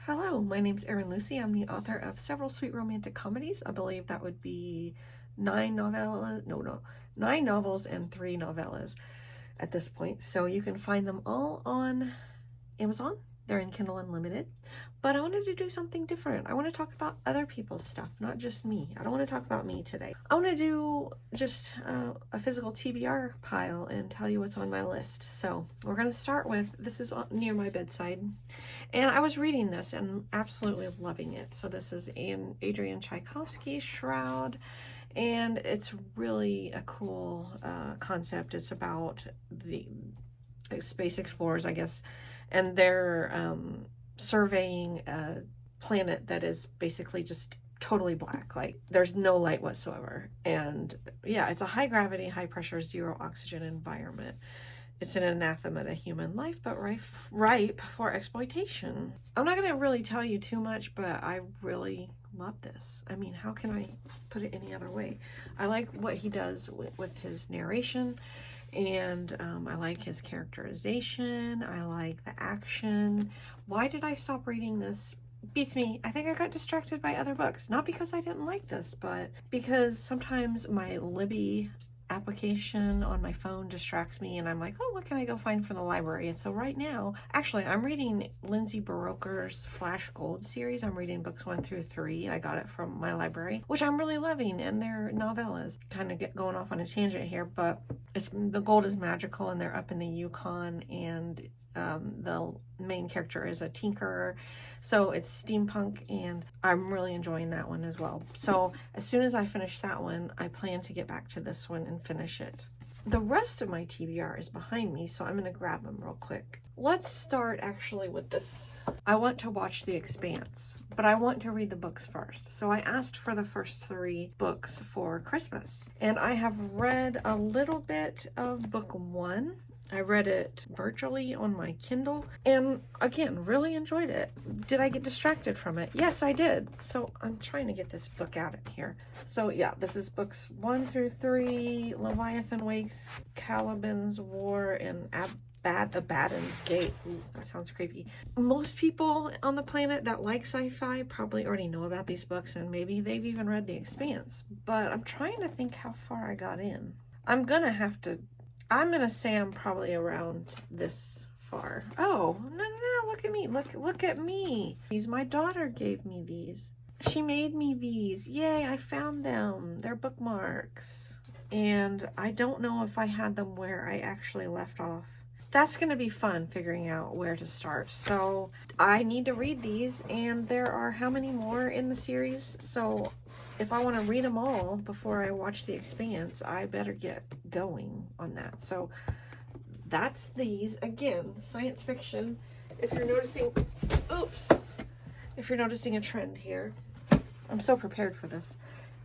Hello, my name's Erin Lucy. I'm the author of several sweet romantic comedies. I believe that would be 9 novels and 3 novellas at this point. So you can find them all on Amazon. They're in Kindle Unlimited. But I wanted to do something different. I want to talk about other people's stuff, not just me. I don't want to talk about me today. I want to do just a physical TBR pile and tell you what's on my list. So we're going to start with, this is near my bedside. And I was reading this and absolutely loving it. So this is Adrian Tchaikovsky's Shroud. And it's really a cool concept. It's about the space explorers, I guess, and they're surveying a planet that is basically just totally black. Like there's no light whatsoever. And yeah, it's a high gravity, high pressure, zero oxygen environment. It's an anathema to human life, but ripe for exploitation. I'm not going to really tell you too much, but I really love this. I mean, how can I put it any other way? I like what he does with his narration. And I like his characterization. I like the action. Why did I stop reading this? Beats me. I think I got distracted by other books. Not because I didn't like this, but because sometimes my Libby application on my phone distracts me and I'm like, oh, what can I go find from the library? And so right now, actually, I'm reading Lindsay Buroker's Flash Gold series. I'm reading books 1 through 3. I got it from my library, which I'm really loving, and they're novellas. Kind of get going off on a tangent here, but the gold is magical and they're up in the Yukon, and the main character is a tinkerer. So it's steampunk, and I'm really enjoying that one as well. So as soon as I finish that one, I plan to get back to this one and finish it. The rest of my TBR is behind me, so I'm going to grab them real quick. Let's start actually with this. I want to watch The Expanse, but I want to read the books first. So I asked for the first 3 books for Christmas, and I have read a little bit of book 1. I read it virtually on my Kindle, and again, really enjoyed it. Did I get distracted from it? Yes, I did. So I'm trying to get this book out of here. So yeah, this is books 1 through 3, Leviathan Wakes, Caliban's War, and Abaddon's Gate. Ooh, that sounds creepy. Most people on the planet that like sci-fi probably already know about these books, and maybe they've even read The Expanse, but I'm trying to think how far I got in. I'm gonna say I'm probably around this far. Oh, no, look at me. Look at me. My daughter gave me these. She made me these. Yay, I found them. They're bookmarks. And I don't know if I had them where I actually left off. That's going to be fun figuring out where to start. So I need to read these, and there are how many more in the series? So if I want to read them all before I watch The Expanse, I better get going on that. So that's these. Again, science fiction. If you're noticing, if you're noticing a trend here, I'm so prepared for this.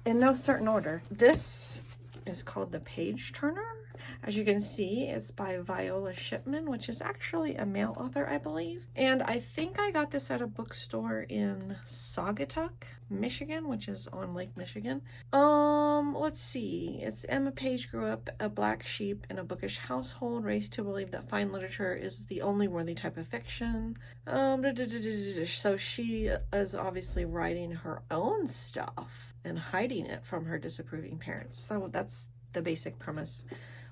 In no certain order. This is called The Page Turner. As you can see, it's by Viola Shipman, which is actually a male author, I believe. And I think I got this at a bookstore in Saugatuck, Michigan, which is on Lake Michigan. Let's see. It's Emma Page grew up a black sheep in a bookish household, raised to believe that fine literature is the only worthy type of fiction. So she is obviously writing her own stuff and hiding it from her disapproving parents. So that's the basic premise.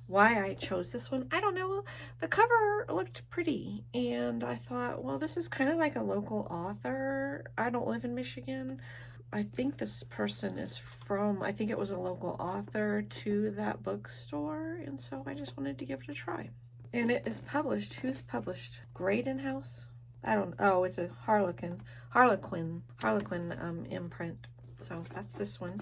Why I chose this one, I don't know. The cover looked pretty, and I thought, well, this is kind of like a local author. I don't live in Michigan. I think this person is from, I think it was a local author to that bookstore, and so I just wanted to give it a try. And it is published. Who's published? Graydon House? I don't, oh, it's a Harlequin imprint. So that's this one.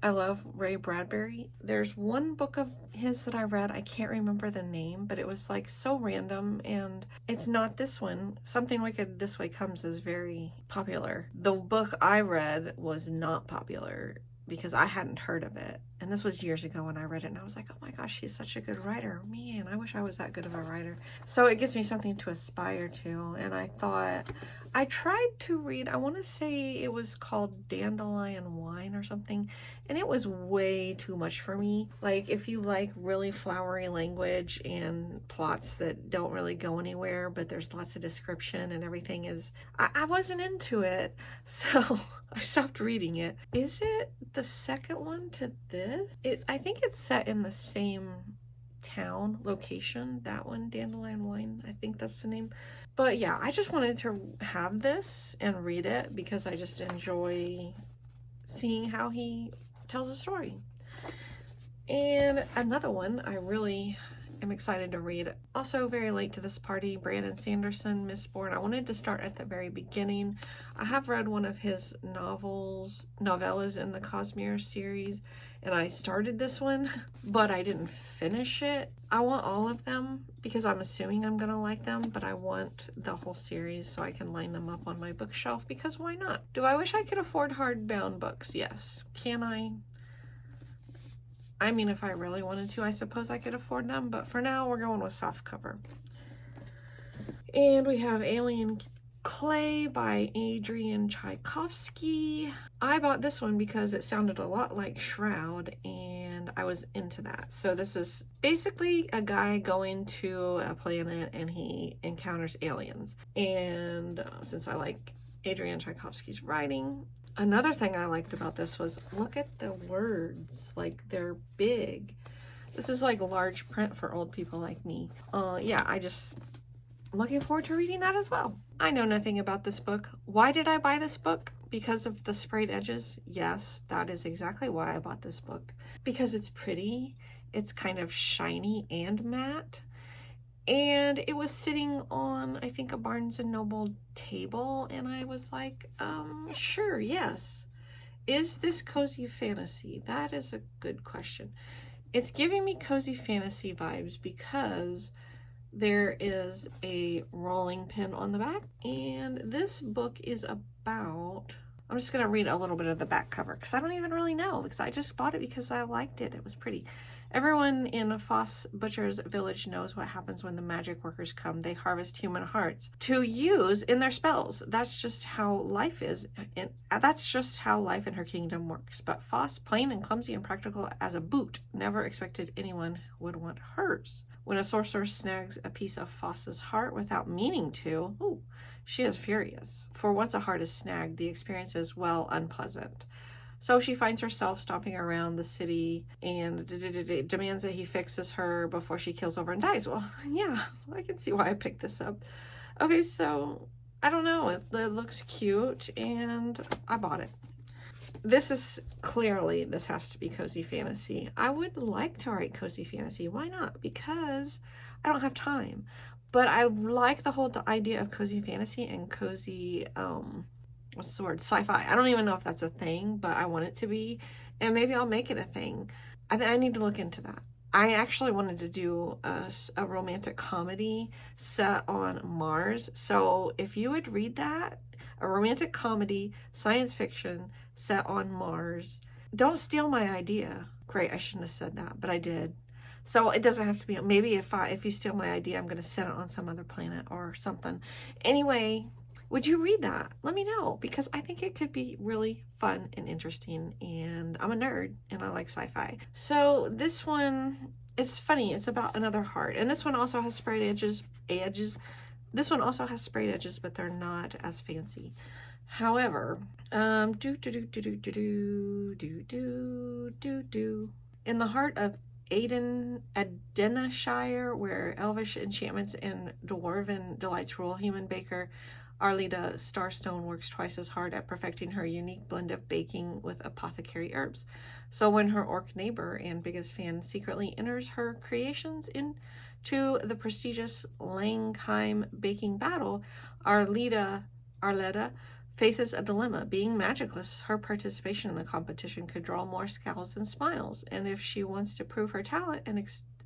I love Ray Bradbury. There's one book of his that I read. I can't remember the name, but it was like so random, and it's not this one. Something Wicked This Way Comes is very popular. The book I read was not popular because I hadn't heard of it. And this was years ago when I read it, and I was like, oh my gosh, she's such a good writer. Man, I wish I was that good of a writer. So it gives me something to aspire to. And I thought, I tried to read, I want to say it was called Dandelion Wine or something, and it was way too much for me. Like, if you like really flowery language and plots that don't really go anywhere, but there's lots of description and everything is, I wasn't into it. So I stopped reading it. Is it the second one to this? I think it's set in the same town location, that one, Dandelion Wine, I think that's the name. But yeah, I just wanted to have this and read it because I just enjoy seeing how he tells a story. And another one I really am excited to read, also very late to this party, Brandon Sanderson, Mistborn. I wanted to start at the very beginning. I have read one of his novellas in the Cosmere series, and I started this one, but I didn't finish it. I want all of them because I'm assuming I'm gonna like them, but I want the whole series so I can line them up on my bookshelf, because why not? Do I wish I could afford hardbound books? Yes. Can I? I mean, if I really wanted to, I suppose I could afford them, but for now, we're going with softcover. And we have Alien Clay by Adrian Tchaikovsky. I bought this one because it sounded a lot like Shroud, and I was into that. So this is basically a guy going to a planet, and he encounters aliens. And since I like Adrian Tchaikovsky's writing, another thing I liked about this was, look at the words, like they're big. This is like large print for old people like me. Yeah, I'm looking forward to reading that as well. I know nothing about this book. Why did I buy this book? Because of the sprayed edges? Yes, that is exactly why I bought this book. Because it's pretty, it's kind of shiny and matte. And it was sitting on, I think, a Barnes & Noble table, and I was like, sure, yes. Is this cozy fantasy? That is a good question. It's giving me cozy fantasy vibes because there is a rolling pin on the back, and this book is about, I'm just going to read a little bit of the back cover because I don't even really know, because I just bought it because I liked it. It was pretty. Everyone in Foss Butcher's village knows what happens when the magic workers come. They harvest human hearts to use in their spells. That's just how life is. And that's just how life in her kingdom works. But Foss, plain and clumsy and practical as a boot, never expected anyone would want hers. When a sorcerer snags a piece of Foss's heart without meaning to, ooh, she is furious. For once a heart is snagged, the experience is, well, unpleasant. So she finds herself stomping around the city and demands that he fixes her before she kills over and dies. Well, yeah, I can see why I picked this up. Okay, so I don't know. It looks cute, and I bought it. This is clearly, this has to be cozy fantasy. I would like to write cozy fantasy. Why not? Because I don't have time. But I like the whole idea of cozy fantasy and cozy, what's the word? Sci-fi. I don't even know if that's a thing, but I want it to be. And maybe I'll make it a thing. I need to look into that. I actually wanted to do a romantic comedy set on Mars. So if you would read that, a romantic comedy, science fiction set on Mars. Don't steal my idea. Great, I shouldn't have said that, but I did. So it doesn't have to be, maybe if you steal my idea, I'm going to set it on some other planet or something. Anyway, would you read that? Let me know, because I think it could be really fun and interesting, and I'm a nerd and I like sci-fi. So this one, it's funny. It's about another heart, and this one also has sprayed edges. This one also has sprayed edges, but they're not as fancy. However, in the heart of Adenashire, where elvish enchantments and dwarven delights rule, human baker Arleta Starstone works twice as hard at perfecting her unique blend of baking with apothecary herbs. So when her orc neighbor and biggest fan secretly enters her creations into the prestigious Langheim baking battle, Arleta faces a dilemma. Being magicless, her participation in the competition could draw more scowls than smiles, and if she wants to prove her talent and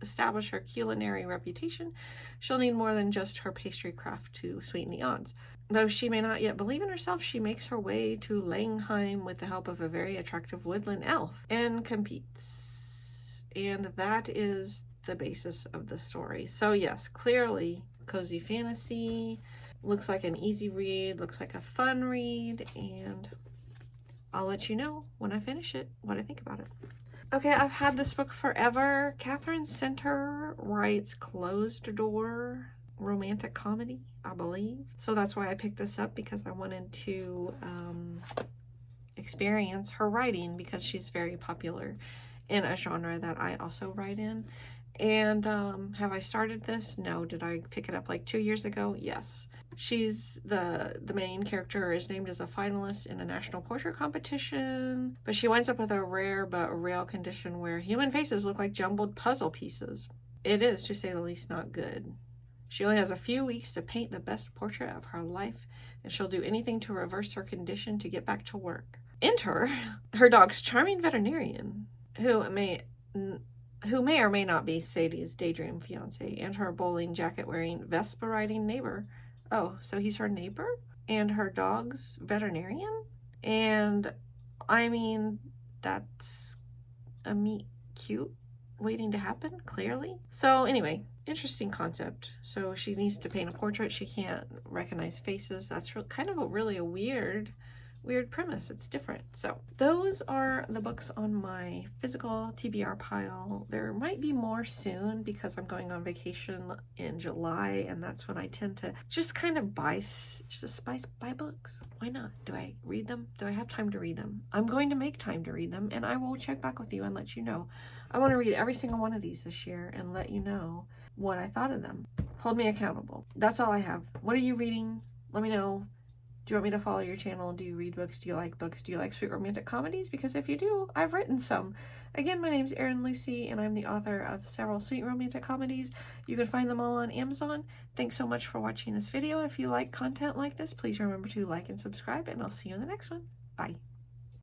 establish her culinary reputation, she'll need more than just her pastry craft to sweeten the odds. Though she may not yet believe in herself, she makes her way to Langheim with the help of a very attractive woodland elf and competes. And that is the basis of the story. So yes, clearly cozy fantasy, looks like an easy read, looks like a fun read, and I'll let you know when I finish it what I think about it. Okay, I've had this book forever. Catherine Center writes closed door romantic comedy, I believe. So that's why I picked this up, because I wanted to experience her writing, because she's very popular in a genre that I also write in. And have I started this? No. Did I pick it up like 2 years ago? Yes. She's the main character is named as a finalist in a national portrait competition, but she winds up with a rare but real condition where human faces look like jumbled puzzle pieces. It is, to say the least, not good. She only has a few weeks to paint the best portrait of her life, and she'll do anything to reverse her condition to get back to work. Enter her dog's charming veterinarian, who may or may not be Sadie's daydream fiance, and her bowling jacket wearing Vespa riding neighbor. Oh, so he's her neighbor and her dog's veterinarian? And I mean, that's a meet cute waiting to happen, clearly. So anyway, interesting concept. So she needs to paint a portrait. She can't recognize faces. That's kind of a weird premise. It's different. So those are the books on my physical TBR pile. There might be more soon, because I'm going on vacation in July, and that's when I tend to just kind of buy books. Why not? Do I read them? Do I have time to read them? I'm going to make time to read them, and I will check back with you and let you know. I want to read every single one of these this year and let you know what I thought of them. Hold me accountable. That's all I have. What are you reading? Let me know. Do you want me to follow your channel? Do you read books? Do you like books? Do you like sweet romantic comedies? Because if you do, I've written some. Again, my name's Erin Lucy, and I'm the author of several sweet romantic comedies. You can find them all on Amazon. Thanks so much for watching this video. If you like content like this, please remember to like and subscribe, and I'll see you in the next one. Bye.